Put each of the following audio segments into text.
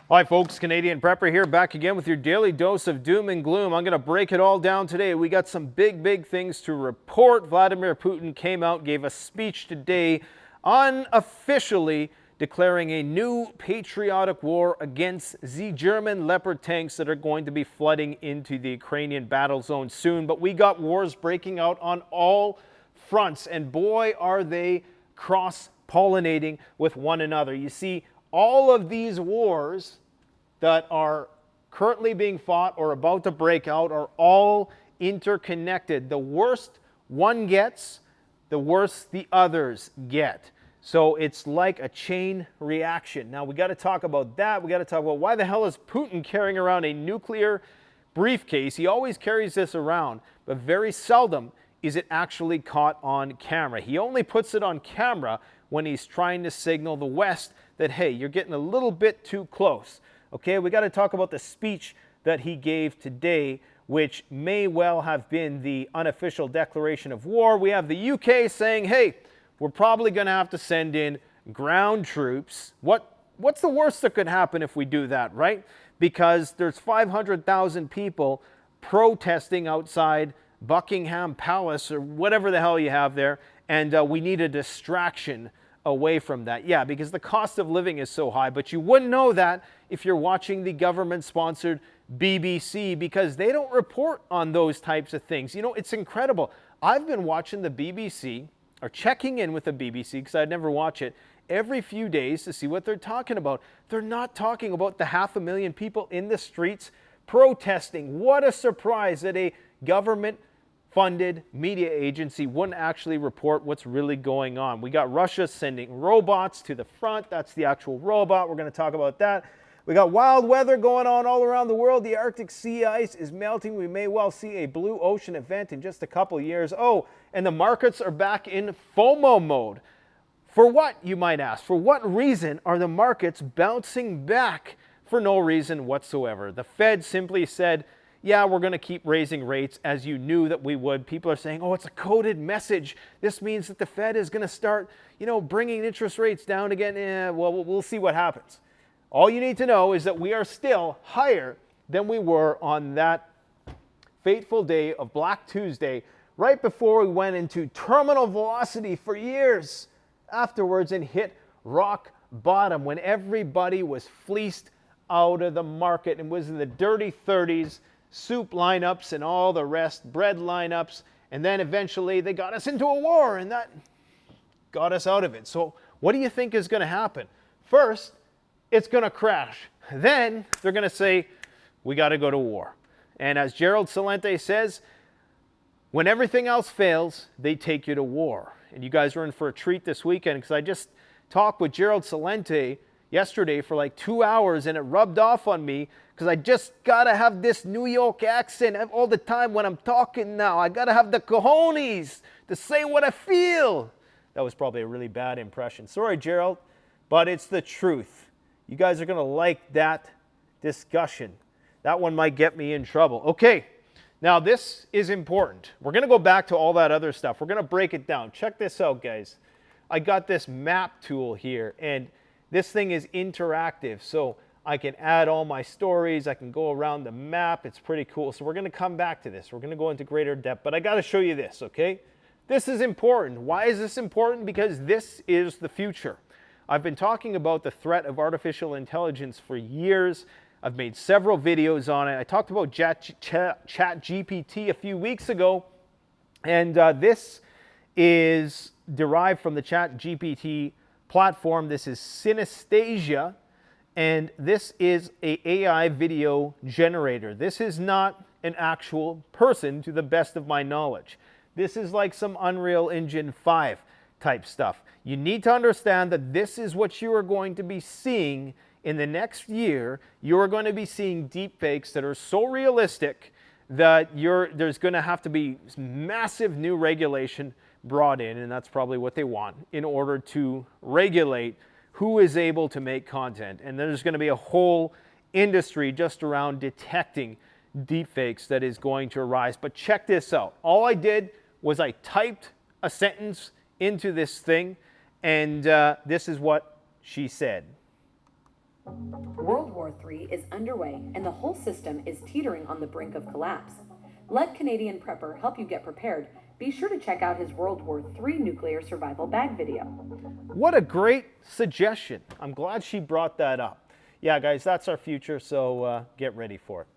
Hi folks, Canadian Prepper here, back again with your daily dose of doom and gloom. I'm going to break it all down today. We got some big things to report. Vladimir Putin came out, gave a speech today, unofficially declaring a new patriotic war against the German Leopard tanks that are going to be flooding into the Ukrainian battle zone soon. But we got wars breaking out on all fronts, and boy, are they cross-pollinating with one another. You see, all of these wars that are currently being fought or about to break out are all interconnected. The worse one gets, the worse the others get. So it's like a chain reaction. Now, we got to talk about that. We got to talk about why the hell is Putin carrying around a nuclear briefcase? He always carries this around, but very seldom is it actually caught on camera. He only puts it on camera when he's trying to signal the West that, hey, you're getting a little bit too close. Okay, we got to talk about the speech that he gave today, which may well have been the unofficial declaration of war. We have the UK saying, hey, we're probably going to have to send in ground troops. What's the worst that could happen if we do that, right? Because there's 500,000 people protesting outside Buckingham Palace or whatever the hell you have there, and we need a distraction away from that. Yeah, because the cost of living is so high, but you wouldn't know that if you're watching the government-sponsored BBC, because they don't report on those types of things. You know, it's incredible. I've been watching the BBC, or checking in with the BBC, because I'd never watch it, every few days to see what they're talking about. They're not talking about the 500,000 people in the streets protesting. What a surprise that a government-funded media agency wouldn't actually report what's really going on. We got Russia sending robots to the front. That's the actual robot. We're going to talk about that. We got wild weather going on all around the world. The Arctic sea ice is melting. We may well see a blue ocean event in just a couple years. Oh, and the markets are back in FOMO mode. For what, you might ask? For what reason are the markets bouncing back? For no reason whatsoever. The Fed simply said, yeah, we're going to keep raising rates, as you knew that we would. People are saying, oh, it's a coded message. This means that the Fed is going to start, bringing interest rates down again. Well, we'll see what happens. All you need to know is that we are still higher than we were on that fateful day of Black Tuesday, right before we went into terminal velocity for years afterwards and hit rock bottom when everybody was fleeced out of the market and was in the dirty 30s, soup lineups and all the rest, bread lineups, and then eventually they got us into a war and that got us out of it. So what do you think is going to happen? First, it's going to crash. Then they're going to say, we got to go to war. And as Gerald Celente says, when everything else fails, they take you to war. And you guys are in for a treat this weekend, because I just talked with Gerald Celente yesterday for like 2 hours, and it rubbed off on me because I just got to have this New York accent all the time when I'm talking now. I got to have the cojones to say what I feel. That was probably a really bad impression. Sorry, Gerald, but it's the truth. You guys are going to like that discussion. That one might get me in trouble. Okay, now this is important. We're going to go back to all that other stuff. We're going to break it down. Check this out, guys. I got this map tool here, and this thing is interactive, so I can add all my stories. I can go around the map. It's pretty cool. So we're going to come back to this. We're going to go into greater depth, but I got to show you this, okay? This is important. Why is this important? Because this is the future. I've been talking about the threat of artificial intelligence for years. I've made several videos on it. I talked about ChatGPT a few weeks ago, and this is derived from the ChatGPT platform. This is Synesthesia, and this is an AI video generator. This is not an actual person, to the best of my knowledge. This is like some Unreal Engine 5 type stuff. You need to understand that this is what you are going to be seeing in the next year. You are going to be seeing deepfakes that are so realistic that there's going to have to be massive new regulation brought in, and that's probably what they want, in order to regulate who is able to make content. And there's going to be a whole industry just around detecting deepfakes that is going to arise. But check this out. All I did was I typed a sentence into this thing, and this is what she said. World War III is underway and the whole system is teetering on the brink of collapse. Let Canadian Prepper help you get prepared. Be sure to check out his World War III nuclear survival bag video. What a great suggestion. I'm glad she brought that up. Yeah, guys, that's our future, so get ready for it.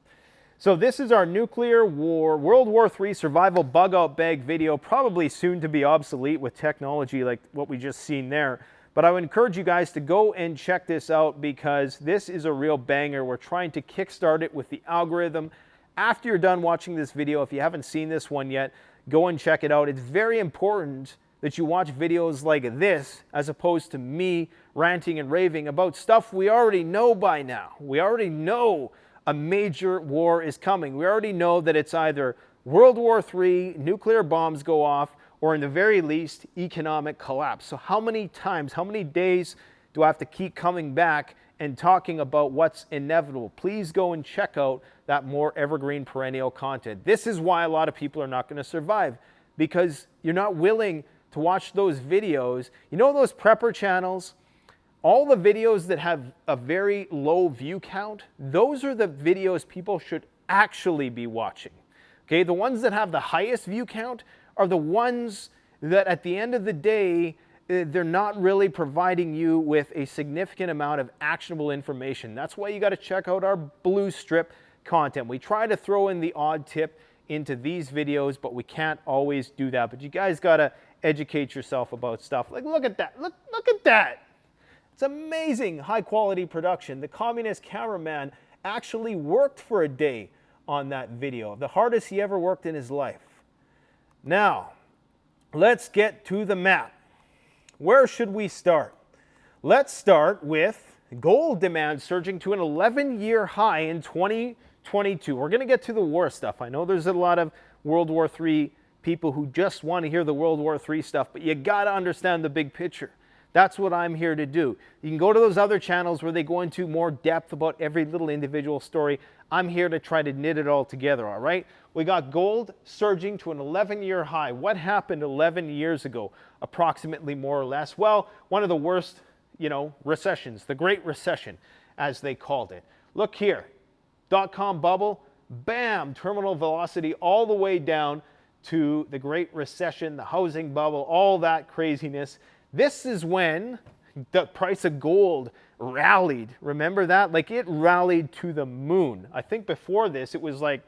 So this is our nuclear war, World War III survival bug out bag video, probably soon to be obsolete with technology like what we just seen there. But I would encourage you guys to go and check this out because this is a real banger. We're trying to kickstart it with the algorithm. After you're done watching this video, if you haven't seen this one yet, go and check it out. It's very important that you watch videos like this as opposed to me ranting and raving about stuff we already know by now. We already know a major war is coming. We already know that it's either World War III, nuclear bombs go off, or in the very least, economic collapse. So how many times, how many days do I have to keep coming back and talking about what's inevitable? Please go and check out that more evergreen perennial content. This is why a lot of people are not going to survive, because you're not willing to watch those videos. You know those prepper channels? All the videos that have a very low view count, those are the videos people should actually be watching. Okay, the ones that have the highest view count are the ones that at the end of the day, they're not really providing you with a significant amount of actionable information. That's why you got to check out our blue strip content. We try to throw in the odd tip into these videos, but we can't always do that. But you guys got to educate yourself about stuff. Like, look at that. Look at that. It's amazing high quality production. The communist cameraman actually worked for a day on that video, the hardest he ever worked in his life. Now, let's get to the map. Where should we start? Let's start with gold demand surging to an 11-year high in 2022. We're going to get to the war stuff. I know there's a lot of World War III people who just want to hear the World War III stuff, but you got to understand the big picture. That's what I'm here to do. You can go to those other channels where they go into more depth about every little individual story. I'm here to try to knit it all together, all right? We got gold surging to an 11-year high. What happened 11 years ago, approximately, more or less? Well, one of the worst, recessions, the Great Recession, as they called it. Look here, dot-com bubble, bam, terminal velocity all the way down to the Great Recession, the housing bubble, all that craziness. This is when the price of gold rallied. Remember that? Like, it rallied to the moon. I think before this, it was like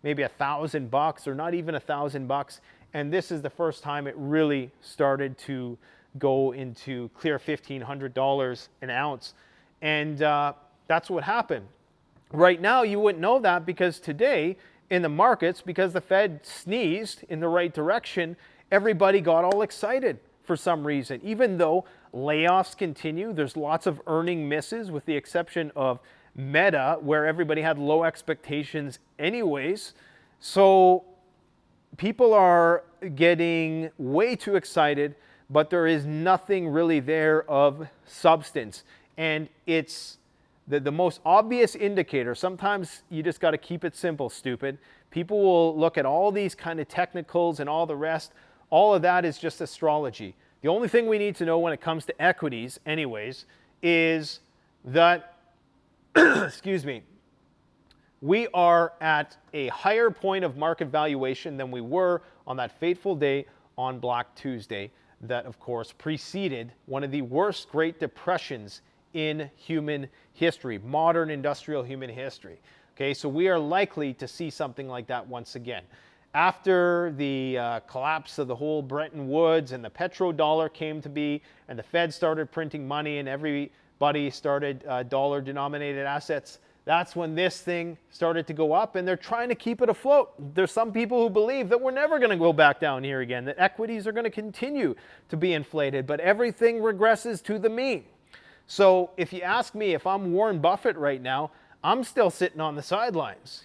maybe $1,000 or not even $1,000. And this is the first time it really started to go into clear $1,500 an ounce. And that's what happened. Right now, you wouldn't know that because today in the markets, because the Fed sneezed in the right direction, everybody got all excited for some reason. Even though layoffs continue, there's lots of earning misses with the exception of Meta, where everybody had low expectations anyways. So people are getting way too excited, but there is nothing really there of substance. And it's the most obvious indicator. Sometimes you just got to keep it simple, stupid. People will look at all these kind of technicals and all the rest. All of that is just astrology. The only thing we need to know when it comes to equities, anyways, is that, excuse me, we are at a higher point of market valuation than we were on that fateful day on Black Tuesday that, of course, preceded one of the worst Great Depressions in human history, modern industrial human history. Okay, so we are likely to see something like that once again. After the collapse of the whole Bretton Woods and the petrodollar came to be, and the Fed started printing money and everybody started dollar-denominated assets, that's when this thing started to go up, and they're trying to keep it afloat. There's some people who believe that we're never going to go back down here again, that equities are going to continue to be inflated, but everything regresses to the mean. So if you ask me if I'm Warren Buffett right now, I'm still sitting on the sidelines,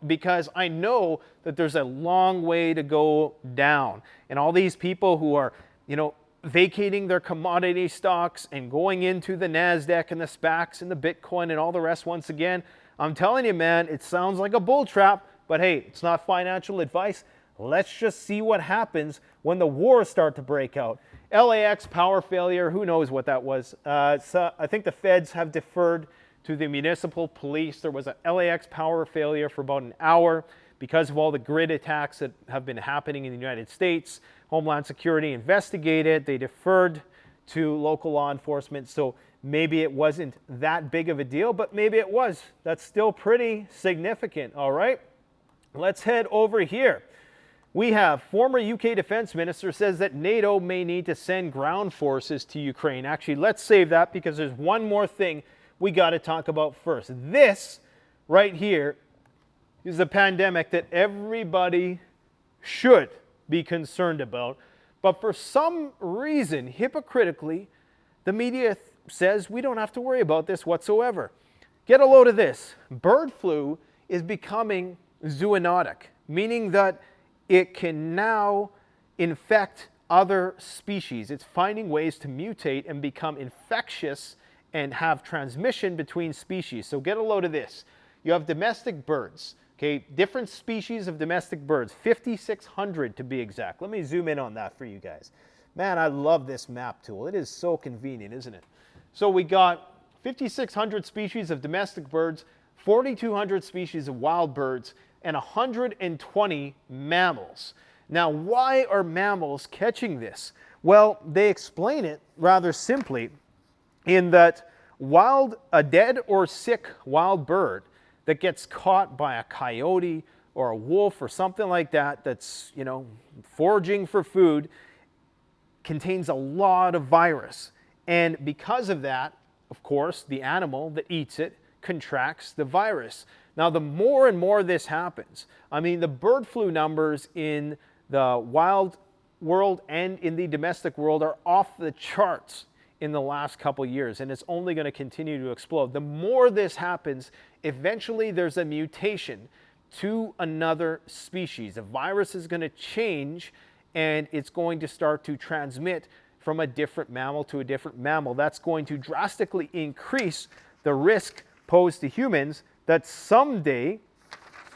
because I know that there's a long way to go down. And all these people who are, vacating their commodity stocks and going into the NASDAQ and the SPACs and the Bitcoin and all the rest once again, I'm telling you, man, it sounds like a bull trap, but hey, it's not financial advice. Let's just see what happens when the wars start to break out. LAX power failure, who knows what that was. So I think the feds have deferred to the municipal police. There was a LAX power failure for about an hour because of all the grid attacks that have been happening in the United States. Homeland Security investigated. They deferred to local law enforcement. So maybe it wasn't that big of a deal, but maybe it was. That's still pretty significant, all right? Let's head over here. We have former UK defense minister says that NATO may need to send ground forces to Ukraine. Actually, let's save that because there's one more thing we got to talk about first. This right here is the pandemic that everybody should be concerned about. But for some reason, hypocritically, the media says we don't have to worry about this whatsoever. Get a load of this. Bird flu is becoming zoonotic, meaning that it can now infect other species. It's finding ways to mutate and become infectious and have transmission between species. So get a load of this. You have domestic birds, okay? Different species of domestic birds, 5,600 to be exact. Let me zoom in on that for you guys. Man, I love this map tool. It is so convenient, isn't it? So we got 5,600 species of domestic birds, 4,200 species of wild birds, and 120 mammals. Now, why are mammals catching this? Well, they explain it rather simply in that a dead or sick wild bird that gets caught by a coyote or a wolf or something like that that's, foraging for food contains a lot of virus. And because of that, of course, the animal that eats it contracts the virus. Now, the more and more this happens, the bird flu numbers in the wild world and in the domestic world are off the charts in the last couple years, and it's only going to continue to explode. The more this happens, eventually there's a mutation to another species. A virus is going to change, and it's going to start to transmit from a different mammal to a different mammal. That's going to drastically increase the risk posed to humans that someday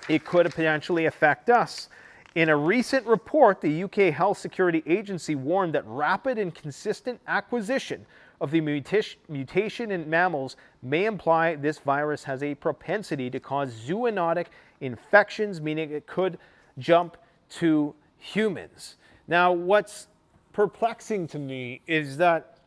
it could potentially affect us. In a recent report, the UK Health Security Agency warned that rapid and consistent acquisition of the mutation in mammals may imply this virus has a propensity to cause zoonotic infections, meaning it could jump to humans. Now, what's perplexing to me is that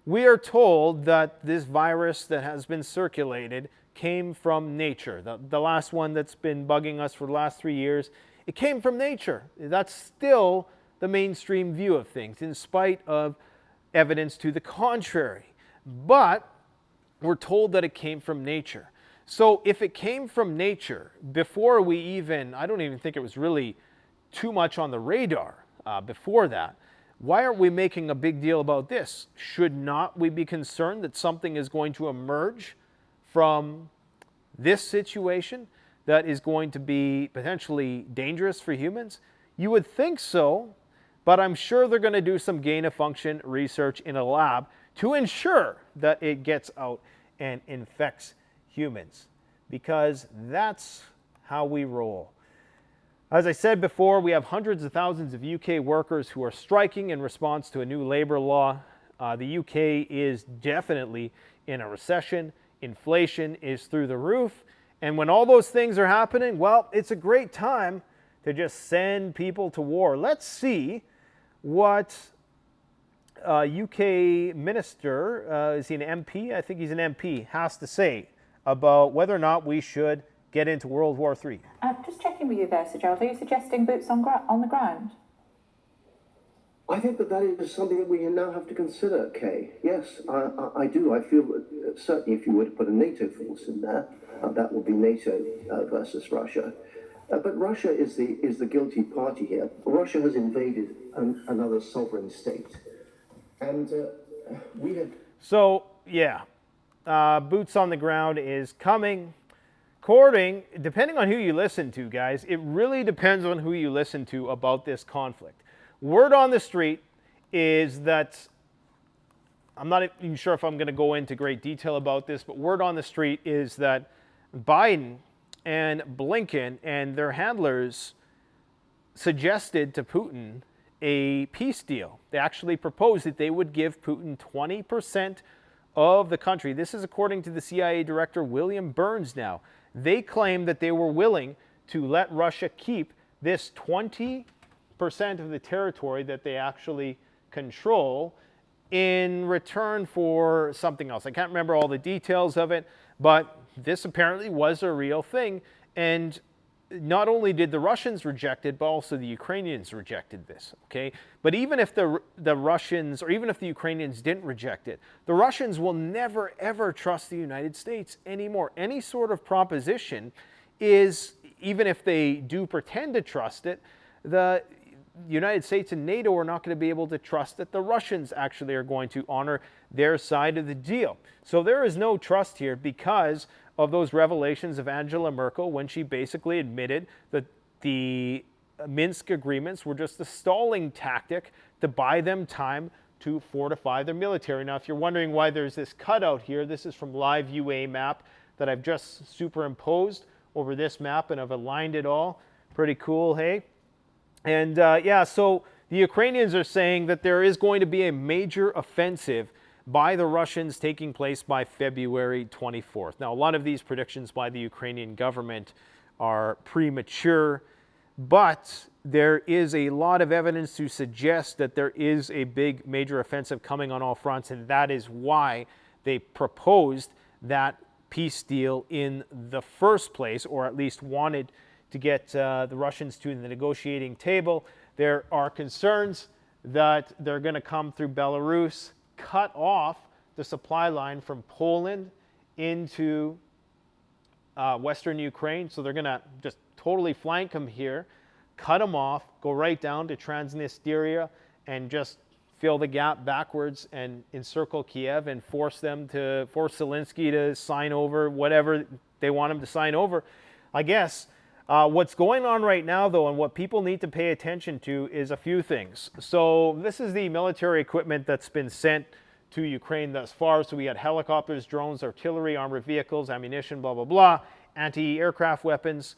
we are told that this virus that has been circulated came from nature. The last one that's been bugging us for the last 3 years, it came from nature. That's still the mainstream view of things, in spite of evidence to the contrary. But we're told that it came from nature. So if it came from nature, before I don't even think it was really too much on the radar before that, why aren't we making a big deal about this? Should not we be concerned that something is going to emerge from this situation that is going to be potentially dangerous for humans? You would think so, but I'm sure they're going to do some gain-of-function research in a lab to ensure that it gets out and infects humans, because that's how we roll. As I said before, we have hundreds of thousands of UK workers who are striking in response to a new labor law. The UK is definitely in a recession. Inflation is through the roof. And when all those things are happening, well, it's a great time to just send people to war. Let's see what UK minister, is he an MP? I think he's an MP, has to say about whether or not we should get into World War III. Just checking with you there, Sir Gerald, are you suggesting boots on the ground? I think that is something that we now have to consider, Kay. Yes, I do. I feel that certainly if you were to put a NATO force in there, that would be NATO versus Russia. But Russia is the guilty party here. Russia has invaded another sovereign state. And we have... So, yeah, boots on the ground is coming. Depending on who you listen to, guys, it really depends on who you listen to about this conflict. Word on the street is that, I'm not even sure if I'm going to go into great detail about this, but word on the street is that Biden and Blinken and their handlers suggested to Putin a peace deal. They actually proposed that they would give Putin 20% of the country. This is according to the CIA director, William Burns now. They claim that they were willing to let Russia keep this 20% of the territory that they actually control in return for something else. I can't remember all the details of it, but this apparently was a real thing. And not only did the Russians reject it, but also the Ukrainians rejected this, okay? But even if the Russians, or even if the Ukrainians didn't reject it, the Russians will never, ever trust the United States anymore. Any sort of proposition is, even if they do pretend to trust it, the United States and NATO are not going to be able to trust that the Russians actually are going to honor their side of the deal. So there is no trust here because of those revelations of Angela Merkel when she basically admitted that the Minsk agreements were just a stalling tactic to buy them time to fortify their military. Now, if you're wondering why there's this cutout here, this is from Live UA map that I've just superimposed over this map, and I've aligned it all. Pretty cool, hey? And yeah, so the Ukrainians are saying that there is going to be a major offensive by the Russians taking place by February 24th. Now, a lot of these predictions by the Ukrainian government are premature, but there is a lot of evidence to suggest that there is a big major offensive coming on all fronts, and that is why they proposed that peace deal in the first place, or at least wanted to get the Russians to the negotiating table. There are concerns that they're going to come through Belarus, cut off the supply line from Poland into Western Ukraine. So they're going to just totally flank them here, cut them off, go right down to Transnistria, and just fill the gap backwards and encircle Kiev and force Zelensky to sign over whatever they want him to sign over. I guess what's going on right now, though, and what people need to pay attention to is a few things. So this is the military equipment that's been sent to Ukraine thus far. So we had helicopters, drones, artillery, armored vehicles, ammunition, blah, blah, blah, anti-aircraft weapons.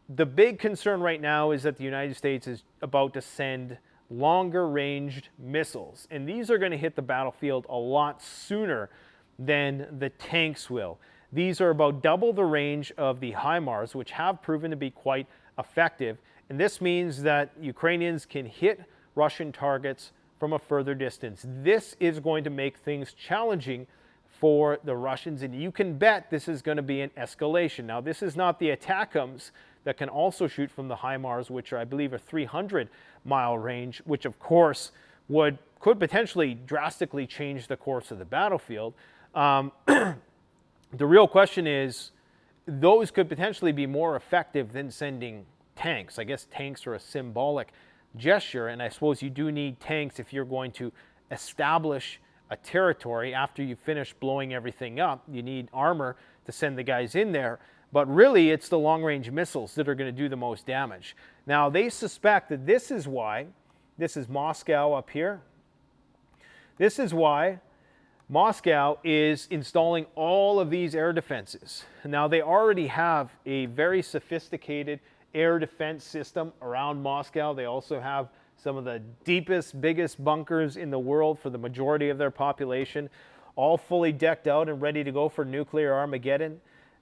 The big concern right now is that the United States is about to send longer-ranged missiles. And these are going to hit the battlefield a lot sooner than the tanks will. These are about double the range of the HIMARS, which have proven to be quite effective. And this means that Ukrainians can hit Russian targets from a further distance. This is going to make things challenging for the Russians, and you can bet this is going to be an escalation. Now, this is not the ATACMS that can also shoot from the HIMARS, which are, I believe, a 300-mile range, which, of course, could potentially drastically change the course of the battlefield. The real question is, those could potentially be more effective than sending tanks. I guess tanks are a symbolic gesture, and I suppose you do need tanks if you're going to establish a territory after you finish blowing everything up. You need armor to send the guys in there, but really it's the long-range missiles that are going to do the most damage. Now, they suspect that this is why, this is Moscow up here, this is why Moscow is installing all of these air defenses. Now, they already have a very sophisticated air defense system around Moscow. They also have some of the deepest, biggest bunkers in the world for the majority of their population, all fully decked out and ready to go for nuclear Armageddon.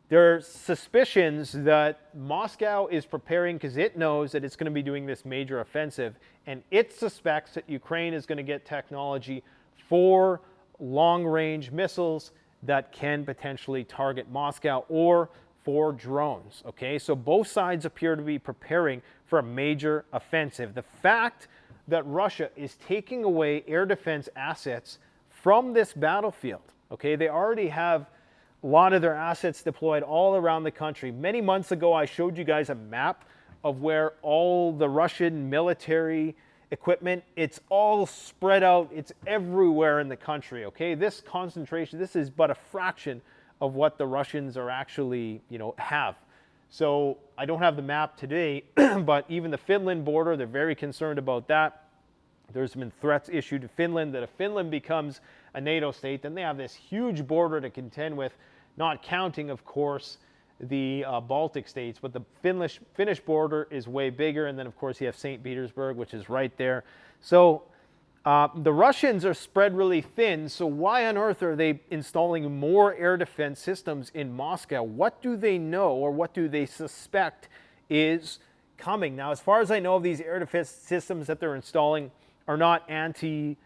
There are suspicions that Moscow is preparing because it knows that it's going to be doing this major offensive, and it suspects that Ukraine is going to get technology for long-range missiles that can potentially target Moscow, or for drones, okay? So both sides appear to be preparing for a major offensive. The fact that Russia is taking away air defense assets from this battlefield, okay? They already have a lot of their assets deployed all around the country. Many months ago, I showed you guys a map of where all the Russian military equipment, it's all spread out, it's everywhere in the country, okay? This concentration, this is but a fraction of what the Russians are actually, have. So I don't have the map today, but even the Finland border, they're very concerned about that. There's been threats issued to Finland that if Finland becomes a NATO state, then they have this huge border to contend with, not counting, of course, the Baltic states, but the Finnish border is way bigger, and then of course you have St. Petersburg, which is right there. So The Russians are spread really thin, so why on earth are they installing more air defense systems in Moscow? What do they know, or what do they suspect is coming? Now, as far as I know, these air defense systems that they're installing are not anti-ICBM.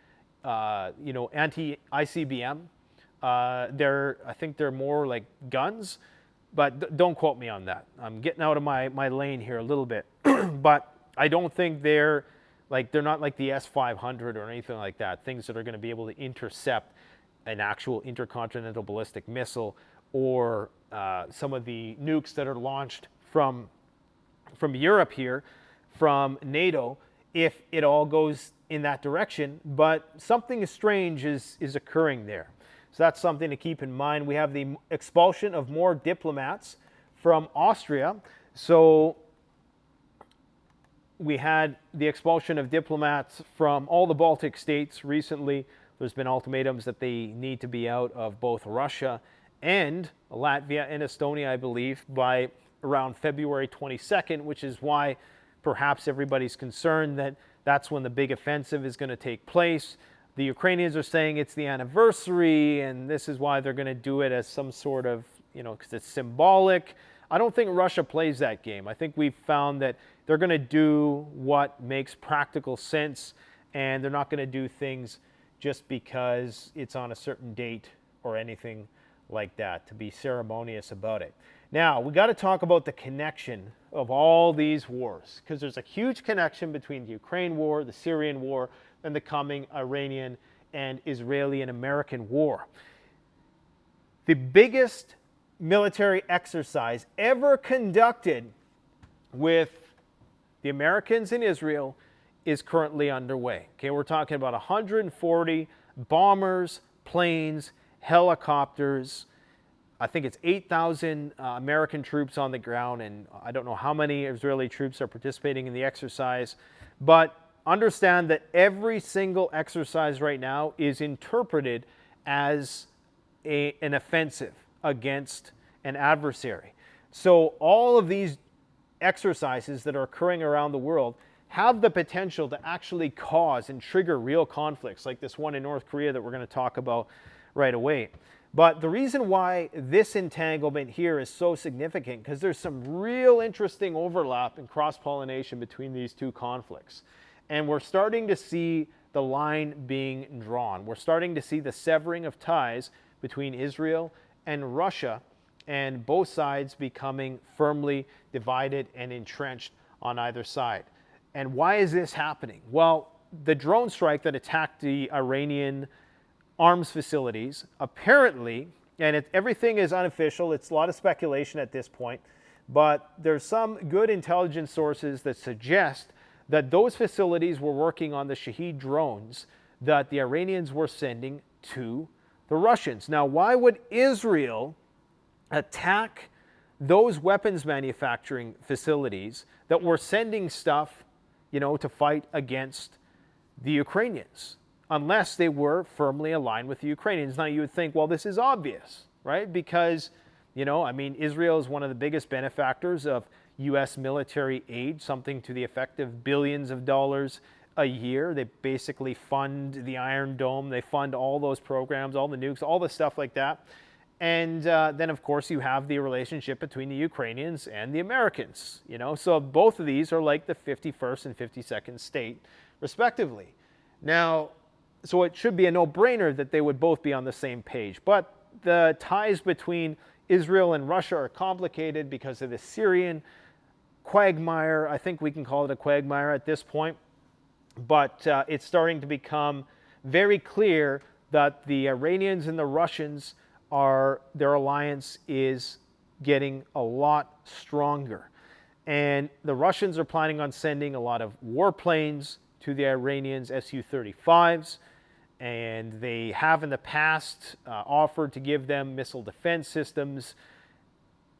I think they're more like guns, but don't quote me on that. I'm getting out of my lane here a little bit, but I don't think they're not like the S-500 or anything like that, things that are going to be able to intercept an actual intercontinental ballistic missile, or some of the nukes that are launched from Europe here, from NATO, if it all goes in that direction. But something strange is occurring there. So that's something to keep in mind. We have the expulsion of more diplomats from Austria. So we had the expulsion of diplomats from all the Baltic states recently. There's been ultimatums that they need to be out of both Russia and Latvia and Estonia, I believe, by around February 22nd, which is why perhaps everybody's concerned that that's when the big offensive is going to take place. The Ukrainians are saying it's the anniversary, and this is why they're going to do it as some sort of, because it's symbolic. I don't think Russia plays that game. I think we've found that they're going to do what makes practical sense, and they're not going to do things just because it's on a certain date or anything like that, to be ceremonious about it. Now, we got to talk about the connection of all these wars, because there's a huge connection between the Ukraine war, the Syrian war, and the coming Iranian and Israeli and American war. The biggest military exercise ever conducted with the Americans in Israel is currently underway. Okay, we're talking about 140 bombers, planes, helicopters. I think it's 8,000 American troops on the ground, and I don't know how many Israeli troops are participating in the exercise. But understand that every single exercise right now is interpreted as an offensive against an adversary. So all of these exercises that are occurring around the world have the potential to actually cause and trigger real conflicts, like this one in North Korea that we're going to talk about right away. But the reason why this entanglement here is so significant, because there's some real interesting overlap and cross-pollination between these two conflicts. And we're starting to see the line being drawn. We're starting to see the severing of ties between Israel and Russia, and both sides becoming firmly divided and entrenched on either side. And why is this happening? Well, the drone strike that attacked the Iranian arms facilities, apparently, and everything is unofficial, it's a lot of speculation at this point, but there's some good intelligence sources that suggest that those facilities were working on the Shahed drones that the Iranians were sending to the Russians. Now, why would Israel attack those weapons manufacturing facilities that were sending stuff, to fight against the Ukrainians, unless they were firmly aligned with the Ukrainians? Now, you would think, well, this is obvious, right? Because, Israel is one of the biggest benefactors of U.S. military aid, something to the effect of billions of dollars a year. They basically fund the Iron Dome. They fund all those programs, all the nukes, all the stuff like that. And then, of course, you have the relationship between the Ukrainians and the Americans. So both of these are like the 51st and 52nd state, respectively. Now, so it should be a no-brainer that they would both be on the same page. But the ties between Israel and Russia are complicated because of the Syrian quagmire. I think we can call it a quagmire at this point. But it's starting to become very clear that the Iranians and the Russians their alliance is getting a lot stronger. And the Russians are planning on sending a lot of warplanes to the Iranians, Su-35s, and they have in the past offered to give them missile defense systems.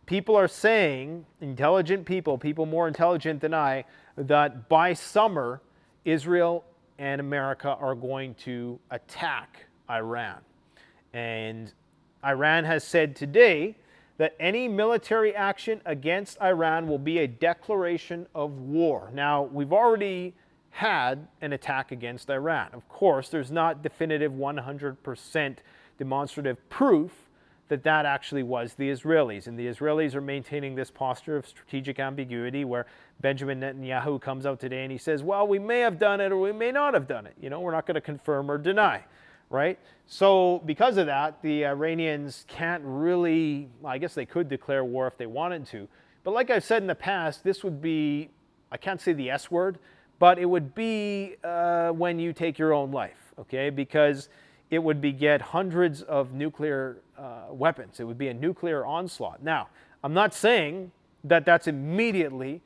People are saying, intelligent people more intelligent than I, that by summer, Israel and America are going to attack Iran. And Iran has said today that any military action against Iran will be a declaration of war. Now, we've already had an attack against Iran. Of course, there's not definitive 100% demonstrative proof that that actually was the Israelis. And the Israelis are maintaining this posture of strategic ambiguity where Benjamin Netanyahu comes out today and he says, well, we may have done it or we may not have done it. You know, we're not going to confirm or deny, right? So because of that, the Iranians can't really, I guess they could declare war if they wanted to. But like I've said in the past, this would be, I can't say the S word, but it would be when you take your own life, okay? Because it would beget hundreds of nuclear weapons. It would be a nuclear onslaught. Now, I'm not saying that that's immediately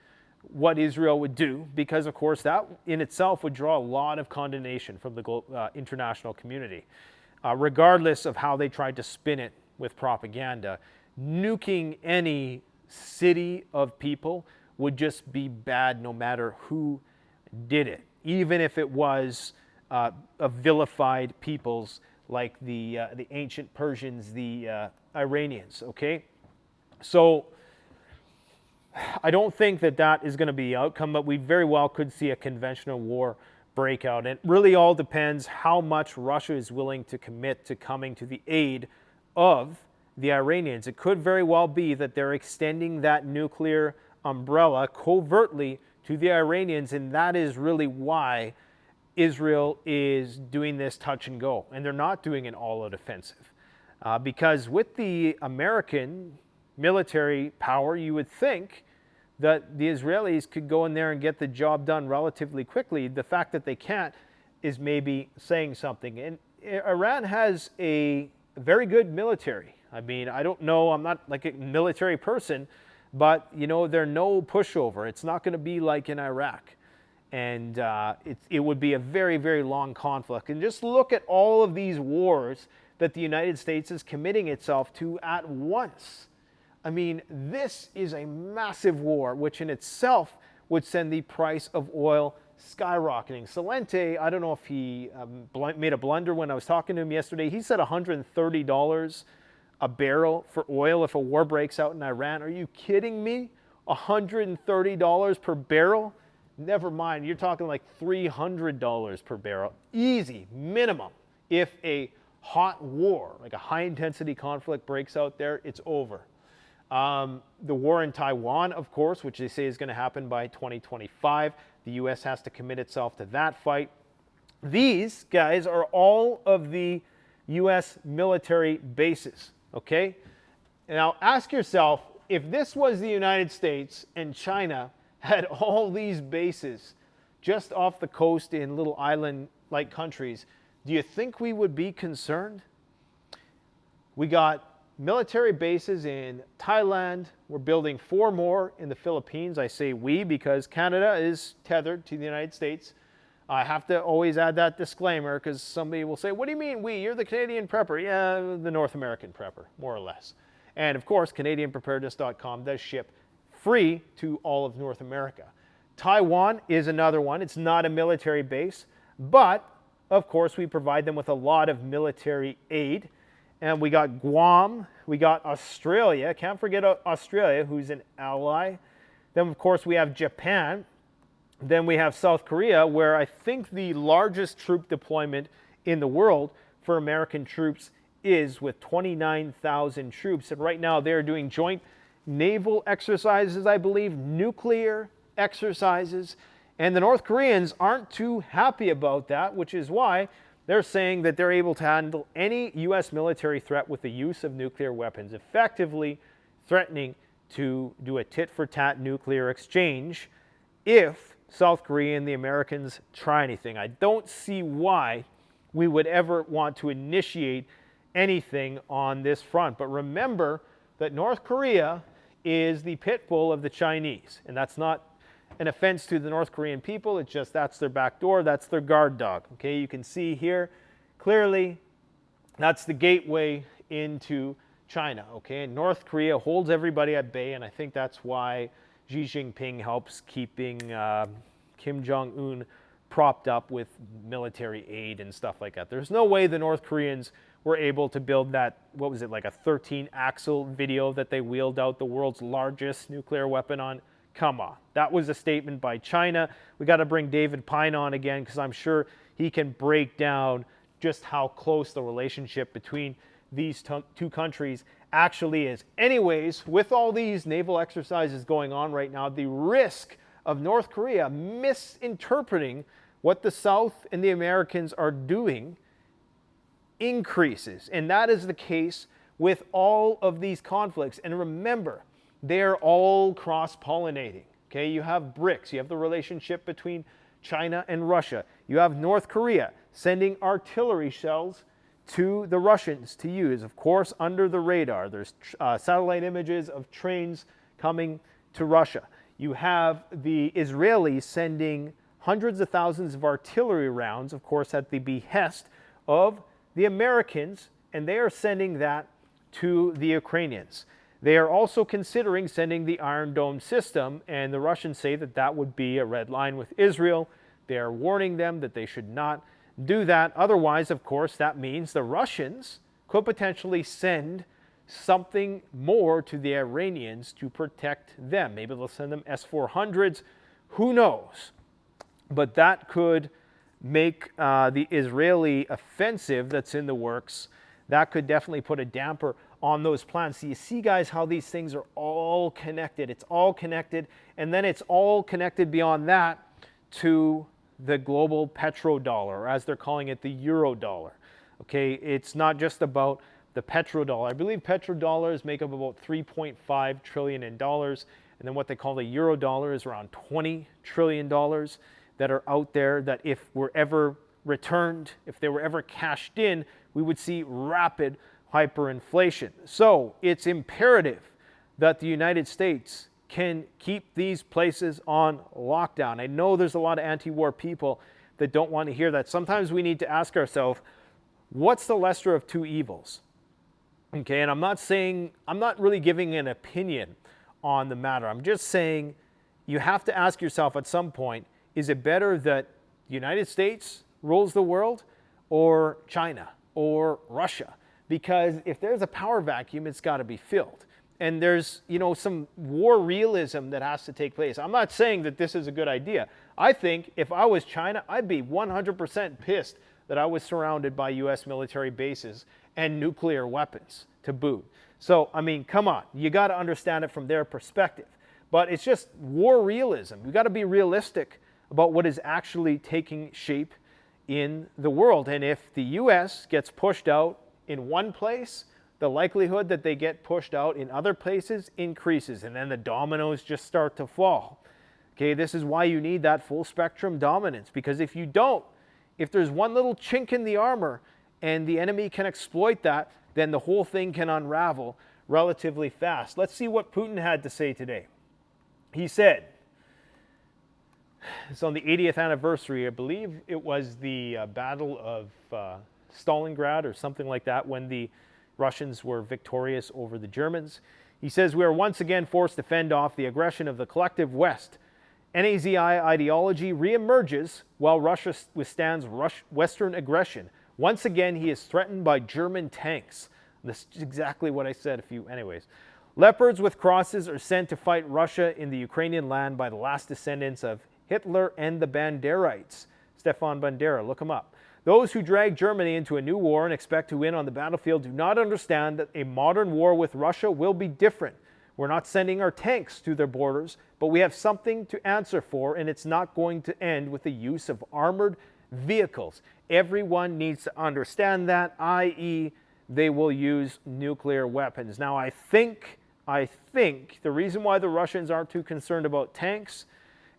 what Israel would do, because of course that in itself would draw a lot of condemnation from the international community. Regardless of how they tried to spin it with propaganda, nuking any city of people would just be bad no matter who did it, even if it was of vilified peoples like the ancient Persians, the Iranians, okay? So I don't think that that is going to be the outcome, but we very well could see a conventional war break out. And it really all depends how much Russia is willing to commit to coming to the aid of the Iranians. It could very well be that they're extending that nuclear umbrella covertly to the Iranians, and that is really why Israel is doing this touch and go, and they're not doing an all-out offensive. Because with the American military power, you would think that the Israelis could go in there and get the job done relatively quickly. The fact that they can't is maybe saying something. And Iran has a very good military. I mean, I don't know, I'm not like a military person, but you know, they're no pushover. It's not going to be like in Iraq. And it would be a very, very long conflict. And just look at all of these wars that the United States is committing itself to at once. I mean, this is a massive war, which in itself would send the price of oil skyrocketing. Salente, I don't know if he made a blunder when I was talking to him yesterday. He said $130 a barrel for oil if a war breaks out in Iran. Are you kidding me? $130 per barrel? Never mind, you're talking like $300 per barrel. Easy, minimum. If a hot war, like a high-intensity conflict breaks out there, it's over. The war in Taiwan, of course, which they say is going to happen by 2025. The U.S. has to commit itself to that fight. These, guys, are all of the U.S. military bases, okay? Now, ask yourself, if this was the United States and China had all these bases just off the coast in little island-like countries, do you think we would be concerned? We got military bases in Thailand. We're building 4 more in the Philippines. I say we because Canada is tethered to the United States. I have to always add that disclaimer because somebody will say, what do you mean we? You're the Canadian prepper. Yeah, the North American prepper, more or less. And of course, CanadianPreparedness.com does ship free to all of North America. Taiwan is another one. It's not a military base, but of course we provide them with a lot of military aid. And we got Guam, we got Australia, can't forget Australia, who's an ally. Then of course we have Japan. Then we have South Korea, where I think the largest troop deployment in the world for American troops is with 29,000 troops. And right now they're doing joint naval exercises, I believe, nuclear exercises. And the North Koreans aren't too happy about that, which is why they're saying that they're able to handle any U.S. military threat with the use of nuclear weapons, effectively threatening to do a tit-for-tat nuclear exchange if South Korea and the Americans try anything. I don't see why we would ever want to initiate anything on this front. But remember that North Korea is the pit bull of the Chinese. And that's not an offense to the North Korean people. It's just that's their back door. That's their guard dog. Okay, you can see here clearly that's the gateway into China. Okay, and North Korea holds everybody at bay, and I think that's why Xi Jinping helps keeping Kim Jong-un propped up with military aid and stuff like that. There's no way the North Koreans were able to build that, what was it, like a 13-axle video that they wheeled out, the world's largest nuclear weapon on come on. That was a statement by China. We got to bring David Pine on again because I'm sure he can break down just how close the relationship between these two countries actually is. Anyways, with all these naval exercises going on right now, the risk of North Korea misinterpreting what the South and the Americans are doing increases. And that is the case with all of these conflicts. And remember, they're all cross-pollinating. Okay, you have BRICS, you have the relationship between China and Russia. You have North Korea sending artillery shells to the Russians to use, of course, under the radar. There's satellite images of trains coming to Russia. You have the Israelis sending hundreds of thousands of artillery rounds, of course, at the behest of the Americans, and they are sending that to the Ukrainians. They are also considering sending the Iron Dome system, and the Russians say that that would be a red line with Israel. They are warning them that they should not do that. Otherwise, of course, that means the Russians could potentially send something more to the Iranians to protect them. Maybe they'll send them S-400s. Who knows? But that could make the Israeli offensive that's in the works, that could definitely put a damper on those plans. So you see, guys, how these things are all connected. It's all connected, and then it's all connected beyond that to the global petrodollar, or as they're calling it, the eurodollar. Okay, it's not just about the petrodollar. I believe petrodollars make up about $3.5 trillion in dollars, and then what they call the eurodollar is around $20 trillion that are out there, that if were ever returned, if they were ever cashed in, we would see rapid hyperinflation. So it's imperative that the United States can keep these places on lockdown. I know there's a lot of anti-war people that don't want to hear that. Sometimes we need to ask ourselves, what's the lesser of two evils? Okay, and I'm not really giving an opinion on the matter. I'm just saying you have to ask yourself at some point, is it better that the United States rules the world or China or Russia? Because if there's a power vacuum, it's got to be filled. And there's, some war realism that has to take place. I'm not saying that this is a good idea. I think if I was China, I'd be 100% pissed that I was surrounded by U.S. military bases and nuclear weapons to boot. So, come on. You got to understand it from their perspective. But it's just war realism. We got to be realistic about what is actually taking shape in the world. And if the U.S. gets pushed out in one place, the likelihood that they get pushed out in other places increases, and then the dominoes just start to fall. Okay, this is why you need that full spectrum dominance, because if you don't, if there's one little chink in the armor and the enemy can exploit that, then the whole thing can unravel relatively fast. Let's see what Putin had to say today. He said, it's on the 80th anniversary, I believe it was the Battle of Stalingrad or something like that, when the Russians were victorious over the Germans. He says, we are once again forced to fend off the aggression of the collective West. Nazi ideology reemerges while Russia withstands Western aggression. Once again, he is threatened by German tanks. This is exactly what I said anyways. Leopards with crosses are sent to fight Russia in the Ukrainian land by the last descendants of Hitler and the Banderites. Stefan Bandera, look him up. Those who drag Germany into a new war and expect to win on the battlefield do not understand that a modern war with Russia will be different. We're not sending our tanks to their borders, but we have something to answer for, and it's not going to end with the use of armored vehicles. Everyone needs to understand that, i.e., they will use nuclear weapons. Now, I think the reason why the Russians aren't too concerned about tanks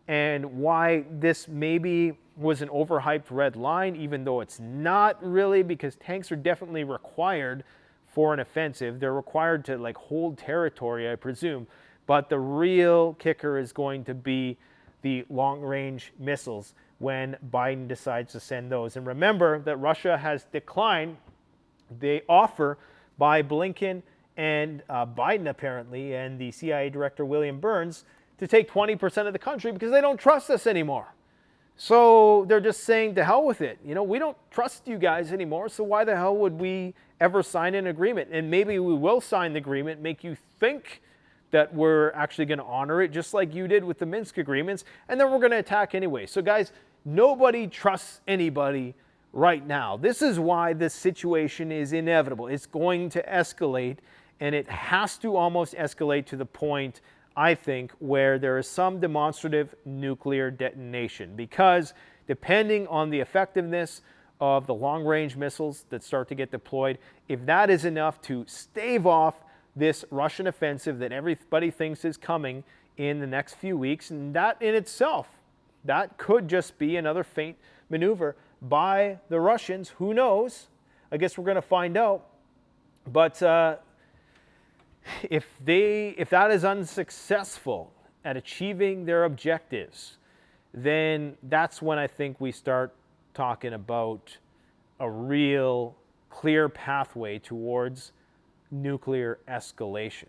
and why this maybe was an overhyped red line, even though it's not really, because tanks are definitely required for an offensive. They're required to hold territory, I presume. But the real kicker is going to be the long-range missiles when Biden decides to send those. And remember that Russia has declined the offer by Blinken and Biden, apparently, and the CIA Director William Burns to take 20% of the country because they don't trust us anymore. So they're just saying, to hell with it. We don't trust you guys anymore, so why the hell would we ever sign an agreement? And maybe we will sign the agreement, make you think that we're actually going to honor it, just like you did with the Minsk agreements, and then we're going to attack anyway. So guys, nobody trusts anybody right now. This is why this situation is inevitable. It's going to escalate, and it has to almost escalate to the point, I think, where there is some demonstrative nuclear detonation, because depending on the effectiveness of the long-range missiles that start to get deployed, if that is enough to stave off this Russian offensive that everybody thinks is coming in the next few weeks, and that in itself, that could just be another feint maneuver by the Russians. Who knows? I guess we're going to find out. But if that is unsuccessful at achieving their objectives, then that's when I think we start talking about a real clear pathway towards nuclear escalation.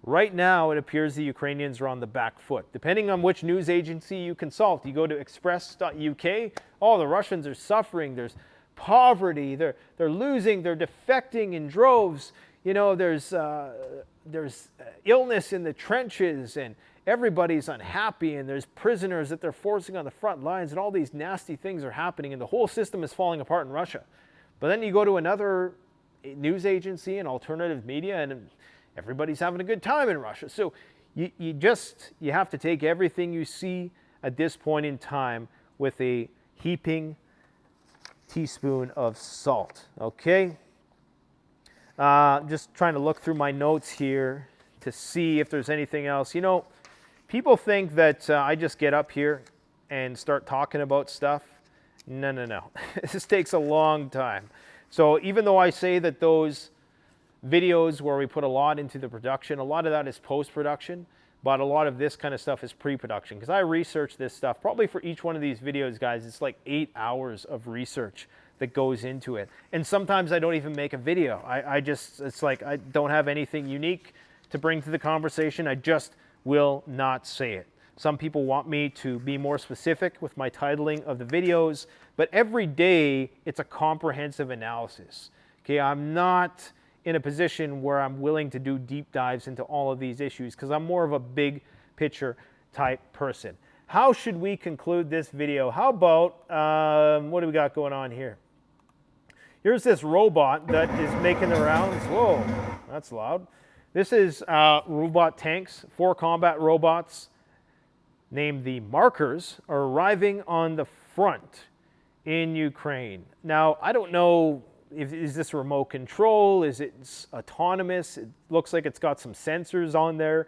Right now, it appears the Ukrainians are on the back foot. Depending on which news agency you consult, you go to express.uk, oh, the Russians are suffering, there's poverty, they're losing, they're defecting in droves, you know, there's illness in the trenches, and everybody's unhappy, and there's prisoners that they're forcing on the front lines, and all these nasty things are happening, and the whole system is falling apart in Russia. But then you go to another news agency and alternative media, and everybody's having a good time in Russia. So you have to take everything you see at this point in time with a heaping teaspoon of salt, okay? Just trying to look through my notes here to see if there's anything else. You know, people think that I just get up here and start talking about stuff. No, no, no. This takes a long time. So even though I say that those videos where we put a lot into the production, a lot of that is post-production, but a lot of this kind of stuff is pre-production, because I research this stuff. Probably for each one of these videos, guys, it's like 8 hours of research that goes into it. And sometimes I don't even make a video. It's like I don't have anything unique to bring to the conversation. I just will not say it. Some people want me to be more specific with my titling of the videos, but every day it's a comprehensive analysis. Okay, I'm not in a position where I'm willing to do deep dives into all of these issues, because I'm more of a big picture type person. How should we conclude this video? How about, what do we got going on here? Here's this robot that is making the rounds. Whoa, that's loud. This is robot tanks. 4 combat robots named the Markers are arriving on the front in Ukraine. Now, I don't know, is this remote control? Is it autonomous? It looks like it's got some sensors on there.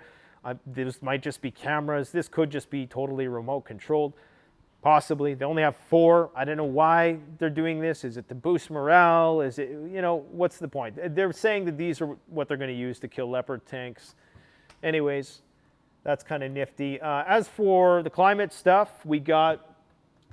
This might just be cameras. This could just be totally remote controlled. Possibly. They only have 4. I don't know why they're doing this. Is it to boost morale? Is it, you know, what's the point? They're saying that these are what they're going to use to kill Leopard tanks. Anyways, that's kind of nifty. As for the climate stuff, we got,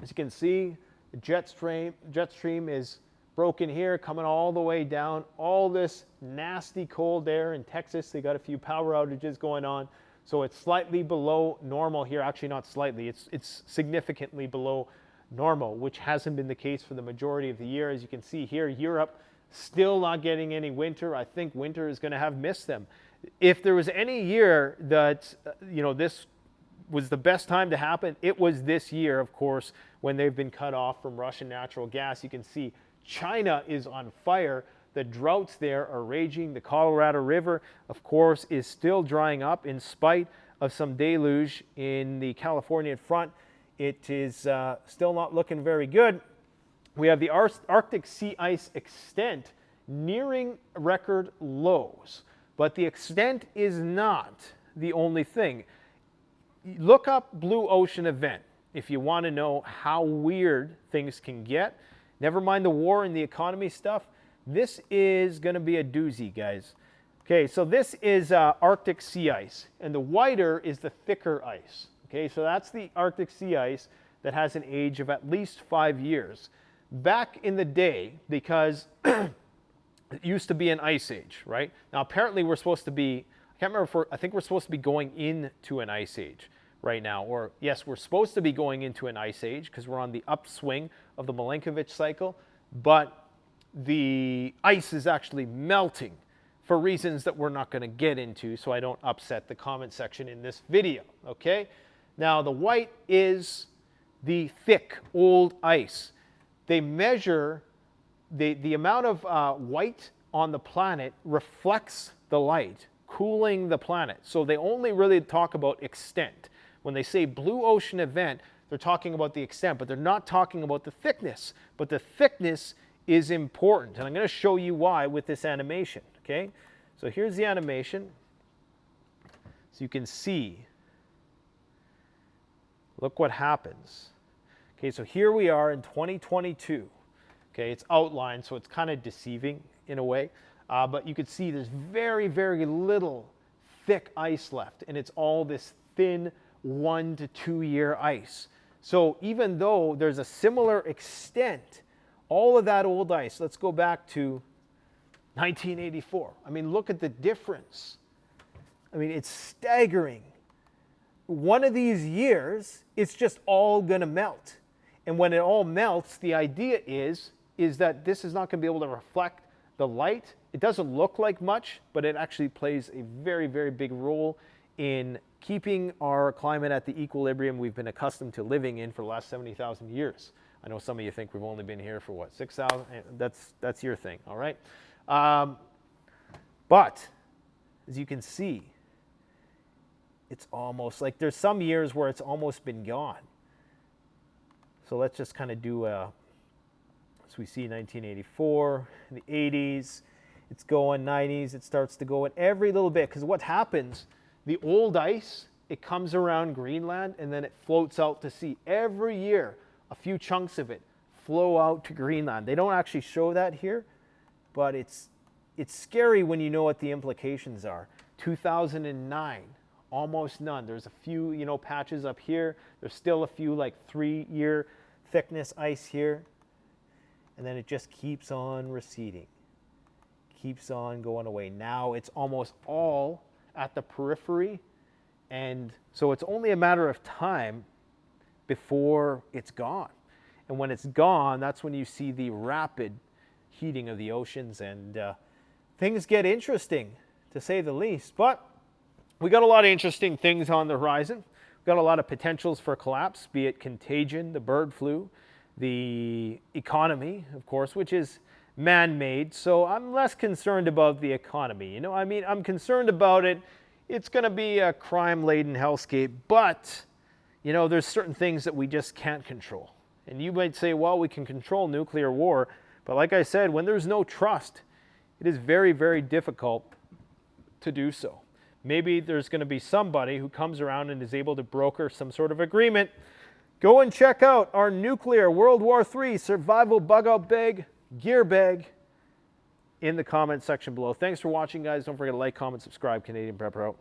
as you can see, the jet stream is broken here, coming all the way down. All this nasty cold air in Texas. They got a few power outages going on. So it's slightly below normal here. Actually, not slightly. It's significantly below normal, which hasn't been the case for the majority of the year. As you can see here, Europe still not getting any winter. I think winter is going to have missed them. If there was any year that, you know, this was the best time to happen, it was this year, of course, when they've been cut off from Russian natural gas. You can see China is on fire. The droughts there are raging. The Colorado River, of course, is still drying up in spite of some deluge in the Californian front. It is still not looking very good. We have the Arctic sea ice extent nearing record lows, but the extent is not the only thing. Look up Blue Ocean event if you want to know how weird things can get. Never mind the war and the economy stuff. This is going to be a doozy, guys. Okay, so this is Arctic sea ice, and the whiter is the thicker ice. Okay, so that's the Arctic sea ice that has an age of at least 5 years. Back in the day, because it used to be an ice age, right? Now, apparently we're supposed to be, I can't remember, I think we're supposed to be going into an ice age right now. Or, yes, we're supposed to be going into an ice age because we're on the upswing of the Milankovitch cycle, but the ice is actually melting for reasons that we're not going to get into, so I don't upset the comment section in this video, okay? Now, the white is the thick, old ice. They measure the amount of white on the planet reflects the light, cooling the planet. So they only really talk about extent. When they say blue ocean event, they're talking about the extent, but they're not talking about the thickness. But the thickness is important, and I'm going to show you why with this animation, okay? So here's the animation. So you can see, look what happens. Okay, so here we are in 2022. Okay, it's outlined, so it's kind of deceiving in a way. But you can see there's very, very little thick ice left, and it's all this thin 1 to 2 year ice. So even though there's a similar extent, all of that old ice, let's go back to 1984. I mean, look at the difference. I mean, it's staggering. One of these years, it's just all going to melt. And when it all melts, the idea is that this is not going to be able to reflect the light. It doesn't look like much, but it actually plays a very, very big role in keeping our climate at the equilibrium we've been accustomed to living in for the last 70,000 years. I know some of you think we've only been here for what, 6,000? That's your thing, all right? But as you can see, it's almost like there's some years where it's almost been gone. So let's just kind of do so we see 1984, in the 80s, it's going 90s, it starts to go in every little bit. Because what happens, the old ice, it comes around Greenland and then it floats out to sea. Every year, a few chunks of it flow out to Greenland. They don't actually show that here, but it's scary when you know what the implications are. 2009, almost none. There's a few, patches up here. There's still a few like 3-year thickness ice here. And then it just keeps on receding, keeps on going away. Now it's almost all at the periphery. And so it's only a matter of time before it's gone. And when it's gone, that's when you see the rapid heating of the oceans, and things get interesting, to say the least. But we got a lot of interesting things on the horizon. We've got a lot of potentials for collapse, be it contagion, the bird flu, the economy, of course, which is man-made. So I'm less concerned about the economy. I'm concerned about it. It's going to be a crime-laden hellscape, but, there's certain things that we just can't control. And you might say, well, we can control nuclear war. But like I said, when there's no trust, it is very, very difficult to do so. Maybe there's going to be somebody who comes around and is able to broker some sort of agreement. Go and check out our nuclear World War III survival bug-out bag, gear bag, in the comment section below. Thanks for watching, guys. Don't forget to like, comment, subscribe. Canadian Prepper out.